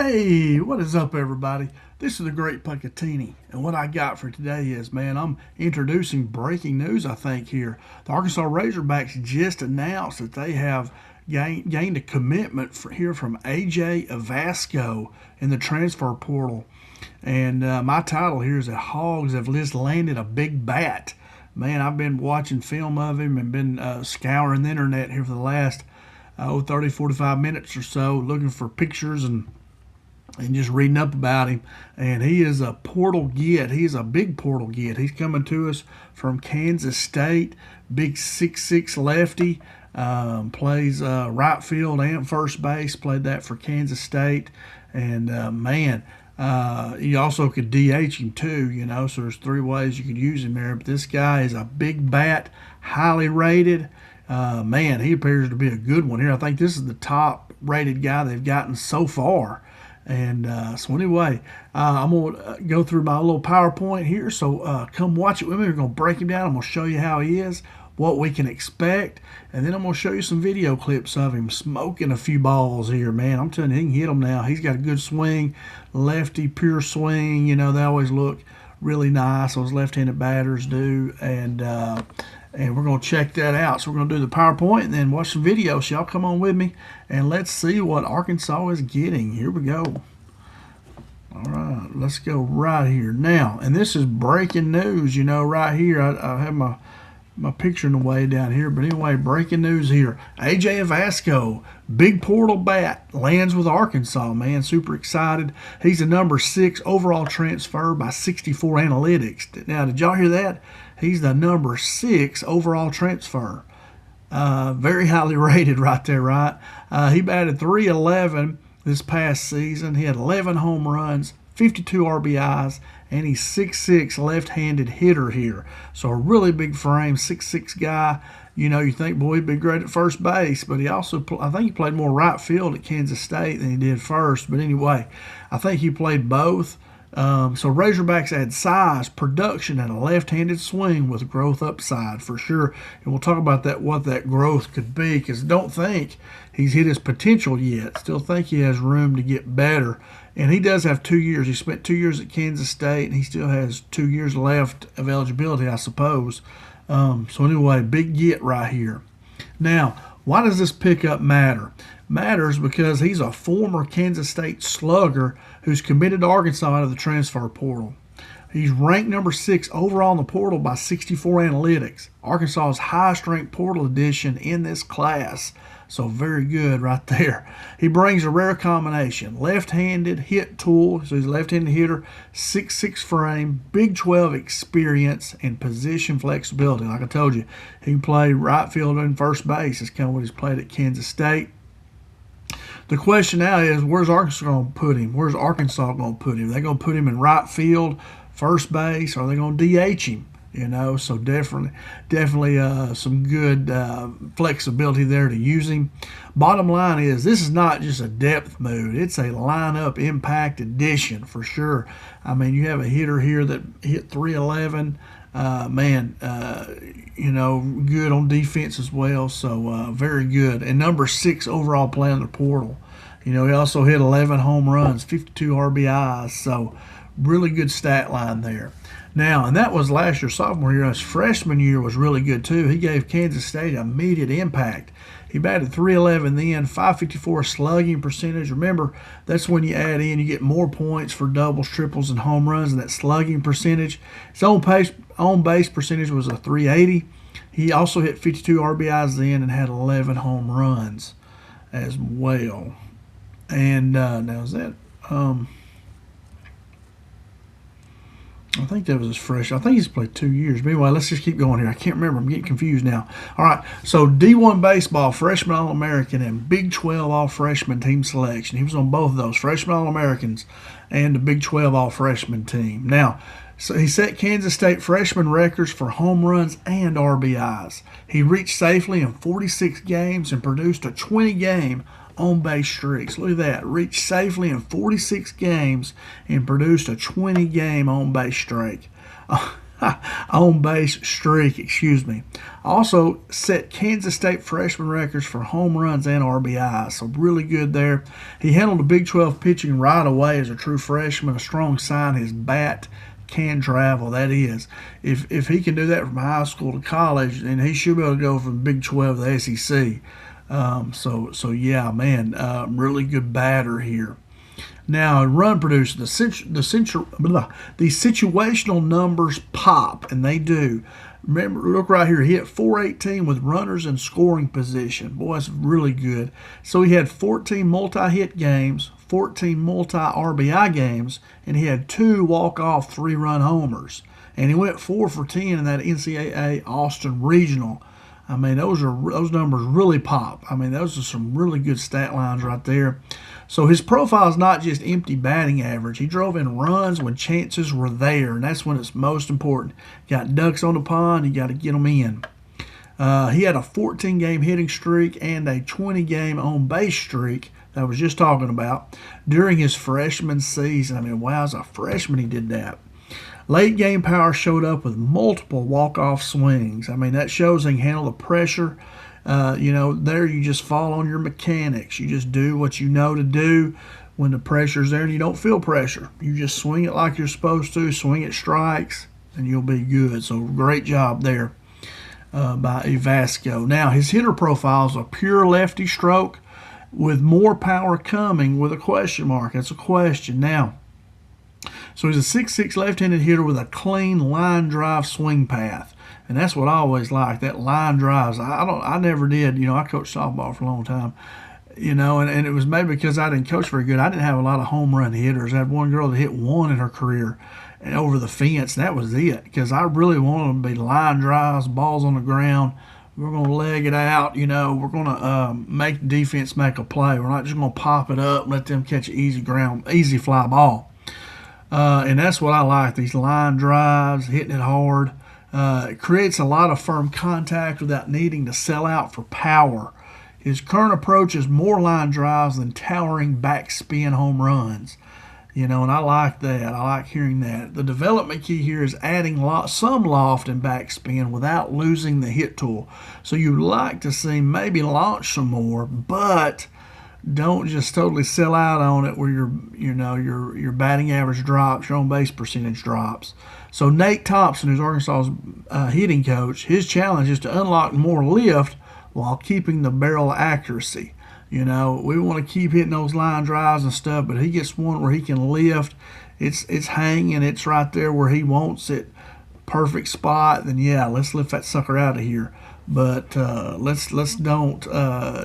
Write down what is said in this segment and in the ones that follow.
Hey, what is up, everybody? This is the Great Puckatini, and what I got for today is, man, I'm introducing breaking news, I think, here. The Arkansas Razorbacks just announced that they have gained a commitment here from AJ Evasco in the transfer portal. And my title here is that Hogs have just landed a big bat. Man, I've been watching film of him and been scouring the internet here for the last 30, 45 minutes or so, looking for pictures and just reading up about him. And he is a portal get. He's a big portal get. He's coming to us from Kansas State. Big 6'6" lefty. Plays right field and first base. Played that for Kansas State. And man, you also could DH him too, so there's three ways you could use him there. But this guy is a big bat, highly rated. Man, he appears to be a good one here. I think this is the top rated guy they've gotten so far. And so anyway, I'm going to go through my little PowerPoint here. So come watch it with me. We're going to break him down. I'm going to show you how he is, what we can expect. And then I'm going to show you some video clips of him smoking a few balls here, man. I'm telling you, he can hit them now. He's got a good swing, lefty, pure swing. They always look really nice. Those left-handed batters do. And we're going to check that out. So we're going to do the PowerPoint and then watch some videos. So y'all come on with me, and let's see what Arkansas is getting. Here we go. All right, let's go right here. Now, and this is breaking news, right here. I have my picture in the way down here. But anyway, breaking news here. AJ Evasco, big portal bat, lands with Arkansas, man. Super excited. He's a number 6 overall transfer by 64 Analytics. Now, did y'all hear that? He's the number 6 overall transfer. Very highly rated right there, right? He batted .311 this past season. He had 11 home runs, 52 RBIs, and he's 6'6" left-handed hitter here. So a really big frame, 6'6" guy. You think, boy, he'd be great at first base, but I think he played more right field at Kansas State than he did first. But anyway, I think he played both. So Razorbacks add size, production, and a left-handed swing with growth upside for sure. And we'll talk about that, what that growth could be, because don't think he's hit his potential yet. Still think he has room to get better. And he does have 2 years. He spent 2 years at Kansas State, and he still has 2 years left of eligibility, I suppose. So anyway, big get right here. Now, why does this pickup matter? Matters because he's a former Kansas State slugger who's committed to Arkansas out of the transfer portal. He's ranked number 6 overall in the portal by 64 Analytics. Arkansas's highest ranked portal addition in this class. So very good right there. He brings a rare combination. Left-handed hit tool, so he's a left-handed hitter, 6'6" frame, Big 12 experience, and position flexibility. Like I told you, he can play right field and first base. That's kind of what he's played at Kansas State. The question now is, where's Arkansas going to put him? Where's Arkansas going to put him? Are they going to put him in right field, first base, or are they going to DH him? So definitely some good flexibility there to use him. Bottom line is, this is not just a depth move. It's a lineup impact addition for sure. I mean, you have a hitter here that hit .311. Good on defense as well. So very good. And number 6 overall player in the portal. He also hit 11 home runs, 52 RBIs. So really good stat line there. Now, and that was last year, sophomore year. His freshman year was really good too. He gave Kansas State immediate impact. He batted .311 then, .554 slugging percentage. Remember, that's when you add in, you get more points for doubles, triples, and home runs, and that slugging percentage. His on base percentage was a .380. He also hit 52 RBIs then and had 11 home runs as well. And now is that... I think that was his fresh. I think he's played 2 years. But anyway, let's just keep going here. I can't remember. I'm getting confused now. All right. So D1 baseball, freshman All-American, and Big 12 All-Freshman team selection. He was on both of those, freshman All-Americans and the Big 12 All-Freshman team. Now, so he set Kansas State freshman records for home runs and RBIs. He reached safely in 46 games and produced a 20-game on-base streaks. Look at that. Reached safely in 46 games and produced a 20-game on-base streak. on base streak, excuse me. Also set Kansas State freshman records for home runs and RBIs, so really good there. He handled the Big 12 pitching right away as a true freshman, a strong sign his bat can travel. That is, if he can do that from high school to college, then he should be able to go from Big 12 to the SEC. So yeah, man, really good batter here. Now, run producer, the situational numbers pop, and they do. Remember, look right here. He hit 418 with runners in scoring position. Boy, that's really good. So he had 14 multi-hit games, 14 multi-RBI games, and he had 2 walk-off 3-run homers. And he went 4 for 10 in that NCAA Austin Regional. I mean, those numbers really pop. I mean, those are some really good stat lines right there. So his profile is not just empty batting average. He drove in runs when chances were there, and that's when it's most important. Got ducks on the pond, you got to get them in. He had a 14-game hitting streak and a 20-game on-base streak that I was just talking about during his freshman season. I mean, wow, as a freshman he did that. Late game power showed up with multiple walk-off swings. I mean, that shows he can handle the pressure. There you just fall on your mechanics. You just do what you know to do when the pressure's there and you don't feel pressure. You just swing it like you're supposed to, swing at strikes, and you'll be good. So great job there by Evasco. Now, his hitter profile is a pure lefty stroke with more power coming with a question mark. That's a question. Now, so he's a 6'6" left-handed hitter with a clean line drive swing path. And that's what I always like, that line drives. I never did. I coached softball for a long time. And it was maybe because I didn't coach very good. I didn't have a lot of home run hitters. I had one girl that hit 1 in her career and over the fence, and that was it. Because I really wanted them to be line drives, balls on the ground. We're going to leg it out. We're going to make the defense make a play. We're not just going to pop it up and let them catch an easy fly ball. And that's what I like, these line drives, hitting it hard. It creates a lot of firm contact without needing to sell out for power. His current approach is more line drives than towering backspin home runs. And I like that. I like hearing that. The development key here is adding some loft and backspin without losing the hit tool. So you'd like to see maybe launch some more, but don't just totally sell out on it where your batting average drops, your on base percentage drops. So Nate Thompson, who's Arkansas's hitting coach, his challenge is to unlock more lift while keeping the barrel accuracy. We want to keep hitting those line drives and stuff, but he gets one where he can lift. It's hanging. It's right there where he wants it. Perfect spot. Then yeah, let's lift that sucker out of here. But let's don't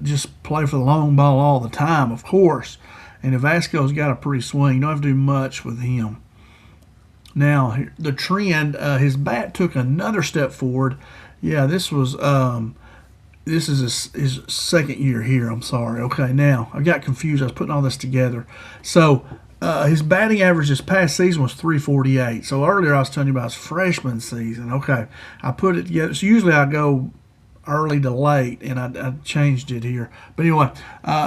just play for the long ball all the time, of course. And Evasco's got a pretty swing. You don't have to do much with him. Now, the trend, his bat took another step forward. Yeah, this is his second year here. I'm sorry. Okay, now, I got confused. I was putting all this together. So, his batting average this past season was 348. So, earlier I was telling you about his freshman season. Okay, I put it together. So, usually I go early to late, and I changed it here. But anyway,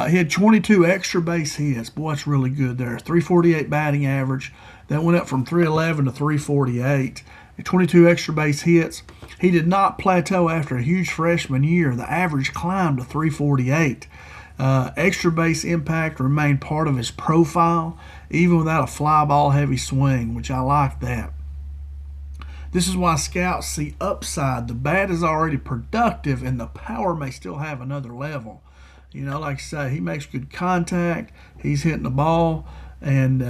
he had 22 extra base hits. Boy, that's really good there. 348 batting average. That went up from 311 to 348. 22 extra base hits. He did not plateau after a huge freshman year. The average climbed to 348. Extra base impact remained part of his profile, even without a fly ball heavy swing, which I like that. This is why scouts see upside. The bat is already productive, and the power may still have another level. Like I say, he makes good contact. He's hitting the ball, and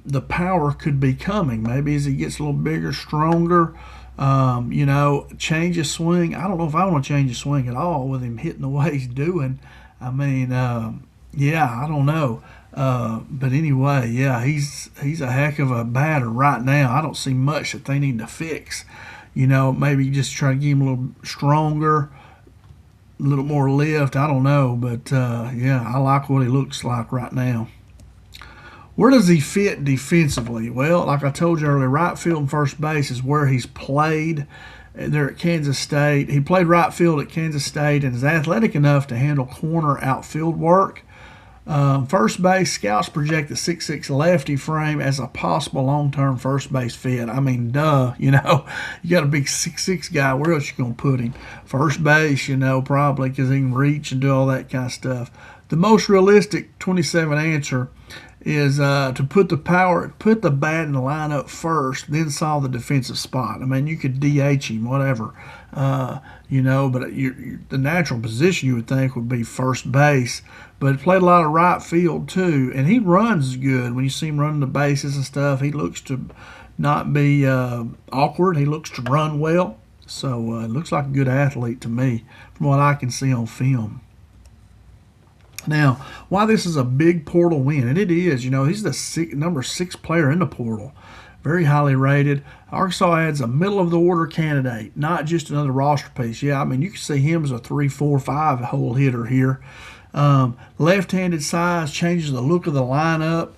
the power could be coming. Maybe as he gets a little bigger, stronger, change his swing. I don't know if I want to change his swing at all with him hitting the way he's doing. I mean, I don't know. But anyway, yeah, he's a heck of a batter right now. I don't see much that they need to fix. Maybe just try to get him a little stronger, a little more lift. I don't know, but I like what he looks like right now. Where does he fit defensively? Well, like I told you earlier, right field and first base is where he's played. There at Kansas State. He played right field at Kansas State and is athletic enough to handle corner outfield work. First base, scouts project the 6'6" lefty frame as a possible long-term first base fit. I mean, duh, you know, you got a big 6'6" guy. Where else you gonna put him? First base, you know, probably because he can reach and do all that kind of stuff. The most realistic 27 answer is to put the bat in the lineup first, then solve the defensive spot. I mean, you could DH him, whatever, you know, but the natural position you would think would be first base. But he played a lot of right field too, and he runs good. When you see him running the bases and stuff, he looks to not be awkward. He looks to run well, so it looks like a good athlete to me from what I can see on film. Now, why this is a big portal win, and it is, you know, he's the number 6 player in the portal. Very highly rated. Arkansas adds a middle of the order candidate, not just another roster piece. Yeah, I mean, you can see him as a 3, 4, 5 hole hitter here. Left-handed size changes the look of the lineup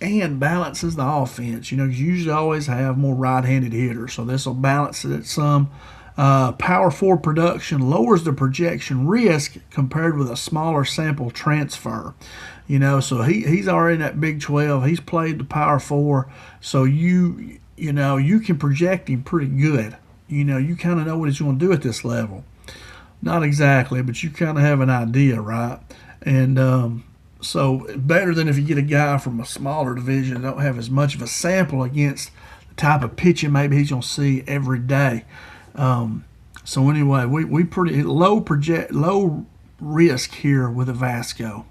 and balances the offense. You know, you usually always have more right-handed hitters, so this will balance it some. Power 4 production lowers the projection risk compared with a smaller sample transfer. You know, so he's already in that Big 12. He's played the Power 4, so you know you can project him pretty good. You know, you kind of know what he's going to do at this level. Not exactly, but you kind of have an idea, right? And so better than if you get a guy from a smaller division that don't have as much of a sample against the type of pitching maybe he's going to see every day. So anyway, we pretty low risk here with Evasco.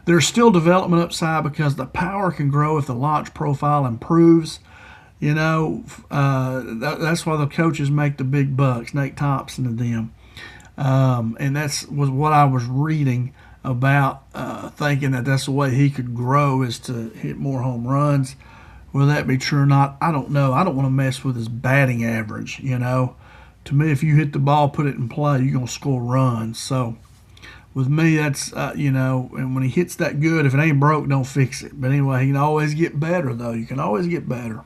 There's still development upside because the power can grow if the launch profile improves. You know, that's why the coaches make the big bucks, Nate Thompson and them. And was what I was reading about, thinking that's the way he could grow is to hit more home runs. Will that be true or not? I don't know. I don't want to mess with his batting average, you know. To me, if you hit the ball, put it in play, you're going to score runs. So with me, that's, you know, and when he hits that good, if it ain't broke, don't fix it. But anyway, he can always get better, though. You can always get better.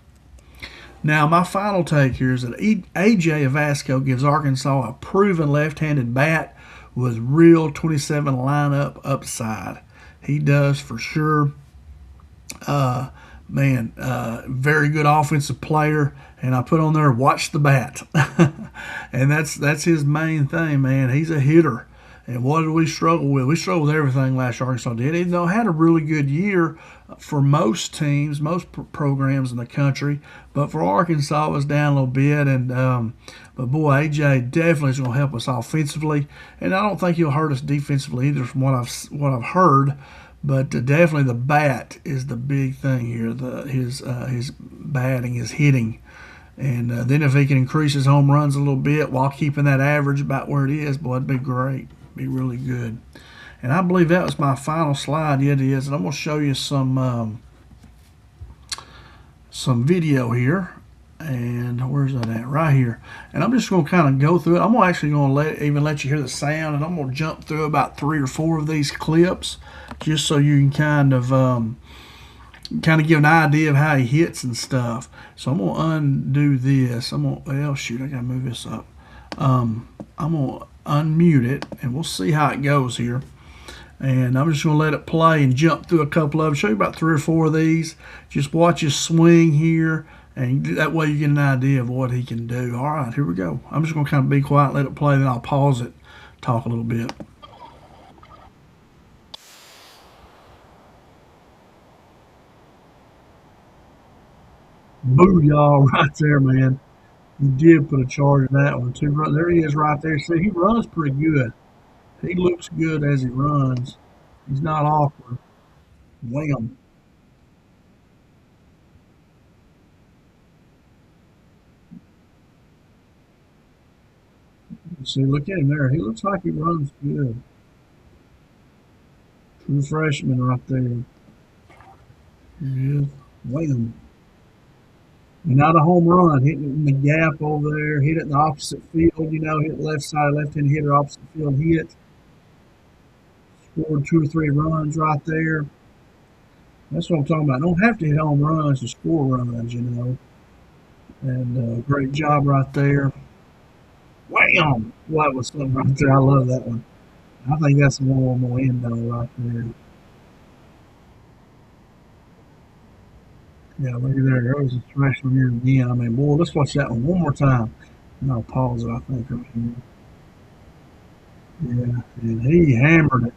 Now, my final take here is that AJ Evasco gives Arkansas a proven left-handed bat with real 27 lineup upside. He does for sure. Very good offensive player, and I put on there, watch the bat. And that's his main thing, man. He's a hitter. And what did we struggle with? We struggled with everything last year. Arkansas did. Even though had a really good year for most teams, most programs in the country, but for Arkansas it was down a little bit. And but boy, AJ definitely is going to help us offensively, and I don't think he'll hurt us defensively either, from what I've heard. But definitely the bat is the big thing here. His batting, his hitting. And then if he can increase his home runs a little bit while keeping that average about where it is, boy, it'd be great. Be really good. And I believe that was my final slide. Yeah, it is. And I'm going to show you some video here. And where's that at? Right here. And I'm just going to kind of go through it. I'm actually going to let you hear the sound, and I'm going to jump through about 3 or 4 of these clips just so you can kind of give an idea of how he hits and stuff. So I'm going to undo this. I got to move this up. I'm going to unmute it, and we'll see how it goes here. And I'm just going to let it play and jump through a couple of them. Show you about 3 or 4 of these. Just watch his swing here, and that way you get an idea of what he can do. All right, here we go. I'm just going to kind of be quiet, let it play, then I'll pause it, talk a little bit. Booyah right there, man. He did put a charge in that one, too. There he is right there. See, he runs pretty good. He looks good as he runs. He's not awkward. Wham. See, look at him there. He looks like he runs good. True freshman right there. Here he is. Wham. Not a home run, hitting it in the gap over there, hit it in the opposite field, hit left side, left-hand hitter, opposite field hit. Scored 2 or 3 runs right there. That's what I'm talking about. Don't have to hit home runs to score runs, And great job right there. Wham! Well, that was something right there. I love that one. I think that's a little more endo right there. Yeah, look at there. There was a freshman here again. I mean, boy, let's watch that one more time. And I'll pause it, I think. Yeah, and he hammered it.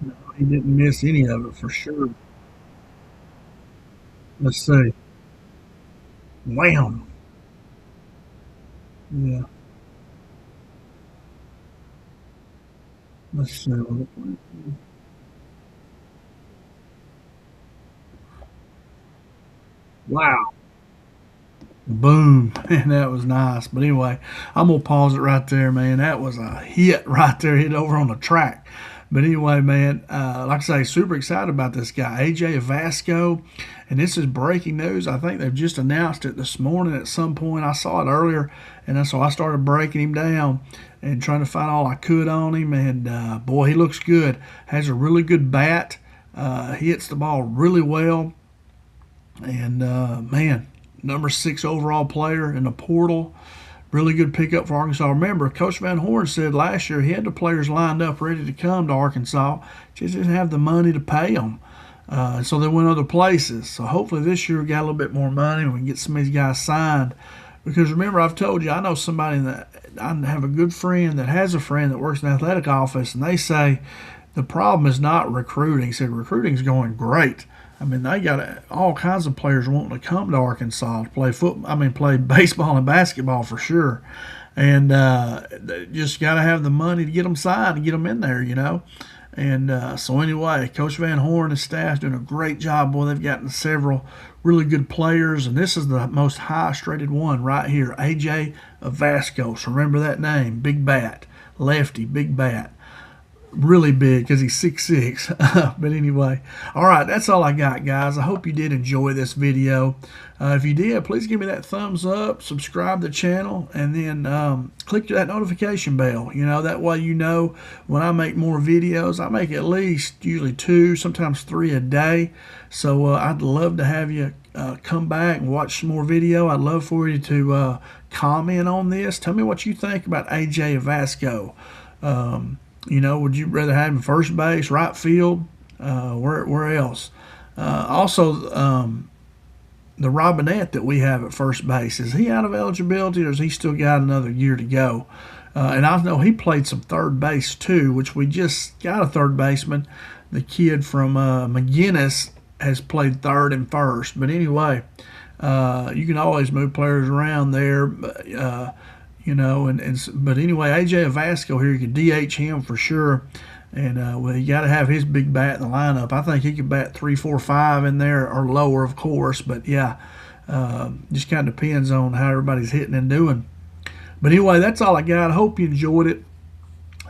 No, he didn't miss any of it for sure. Let's see. Wham. Yeah, let's see. Wow. Boom. Man, that was nice. But anyway, I'm going to pause it right there, man. That was a hit right there, hit over on the track. But anyway, man, like I say, super excited about this guy, AJ Evasco. And this is breaking news. I think they've just announced it this morning at some point. I saw it earlier, and so I started breaking him down and trying to find all I could on him. And boy, he looks good. Has a really good bat. He hits the ball really well. And man, number 6 overall player in the portal. Really good pickup for Arkansas. Remember, Coach Van Horn said last year he had the players lined up ready to come to Arkansas, just didn't have the money to pay them. So they went other places. So hopefully this year we got a little bit more money and we can get some of these guys signed. Because remember, I've told you, I know somebody that I have a good friend that has a friend that works in the athletic office, and they say the problem is not recruiting. He said recruiting's going great. I mean, they got all kinds of players wanting to come to Arkansas to play football. I mean, play baseball and basketball for sure. And they just got to have the money to get them signed and get them in there, you know. And so anyway, Coach Van Horn and his staff doing a great job. Boy, they've gotten several really good players, and this is the most highest rated one right here, AJ Evasco. So remember that name, big bat, lefty, big bat. Really big because he's 6'6". But anyway, all right, that's all I got, guys. I hope you did enjoy this video. If you did, please give me that thumbs up, subscribe to the channel, and then click that notification bell. You know, that way you know when I make more videos. I make at least usually 2, sometimes 3 a day. So I'd love to have you come back and watch some more video. I'd love for you to comment on this. Tell me what you think about AJ Evasco. You know, would you rather have him first base, right field, where else? Also, the Robinette that we have at first base, is he out of eligibility or has he still got another year to go? And I know he played some third base too, which we just got a third baseman. The kid from McGinnis has played third and first. But anyway, you can always move players around there. You know, but anyway, AJ Evasco here, you can DH him for sure. And well, you got to have his big bat in the lineup. I think he could bat 3, 4, 5 in there or lower, of course. But yeah, just kind of depends on how everybody's hitting and doing. But anyway, that's all I got. I hope you enjoyed it.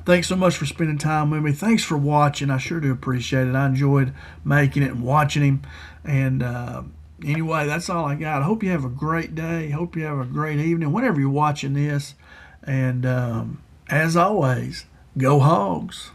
Thanks so much for spending time with me. Thanks for watching. I sure do appreciate it. I enjoyed making it and watching him. And anyway, that's all I got. I hope you have a great day. Hope you have a great evening whenever you're watching this. And as always, go Hogs.